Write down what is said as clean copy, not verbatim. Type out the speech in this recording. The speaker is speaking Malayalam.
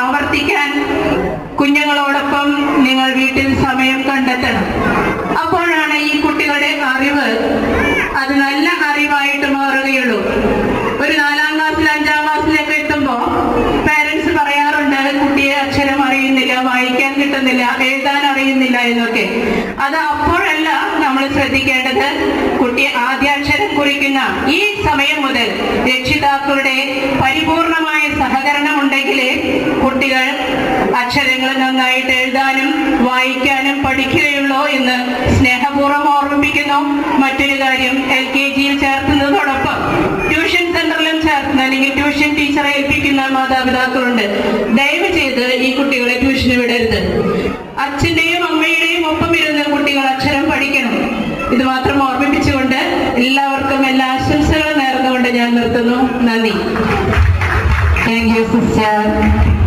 ആവർത്തിക്കാൻ കുഞ്ഞുങ്ങളോടൊപ്പം നിങ്ങൾ വീട്ടിൽ സമയം കണ്ടെത്തണം. അപ്പോഴാണ് ഈ കുട്ടികളുടെ അറിവ് അത് നല്ല അറിവായിട്ട് മാറുകയുള്ളൂ. ഒരു 4ാം ക്ലാസ്സിൽ 5ാം ക്ലാസ്സിലൊക്കെ എത്തുമ്പോൾ പേരൻസ് പറയാറുണ്ട്, കുട്ടിയെ അക്ഷരം അറിയുന്നില്ല, വായിക്കാൻ കിട്ടുന്നില്ല, എഴുതാൻ അറിയുന്നില്ല എന്നൊക്കെ. അത് അപ്പോഴല്ല നമ്മൾ ശ്രദ്ധിക്കേണ്ടത്. കുട്ടി ആദ്യാക്ഷരം കുറിക്കുന്ന ഈ സമയം മുതൽ രക്ഷിതാക്കളുടെ പരിപൂർണമായ സഹകരണം ഉണ്ടെങ്കിൽ കുട്ടികൾ അക്ഷരങ്ങൾ നന്നായിട്ട് എഴുതാനും വായിക്കാനും പഠിക്കുകയുള്ളൂ എന്ന് സ്നേഹപൂർവ്വം ഓർമ്മിപ്പിക്കുന്നു. മറ്റൊരു കാര്യം, LKGയിൽ ചേർക്കുന്നതോടൊപ്പം ട്യൂഷൻ സെന്ററിലും ചേർക്കുന്ന അല്ലെങ്കിൽ ട്യൂഷൻ ടീച്ചറെ ഏൽപ്പിക്കുന്ന മാതാപിതാക്കളുണ്ട്. ദയവ് ചെയ്ത് ഈ കുട്ടികളെ ട്യൂഷന് വിടരുത്. അച്ഛന്റെയും അമ്മയുടെയും ഒപ്പം ഇരുന്ന് കുട്ടികൾ അക്ഷരം പഠിക്കണം. ഇത് മാത്രം ഓർമ്മിപ്പിച്ചുകൊണ്ട് എല്ലാവർക്കും എല്ലാ ആശംസകളും നേർന്നുകൊണ്ട് ഞാൻ നിർത്തുന്നു. നന്ദി. Thank you sister.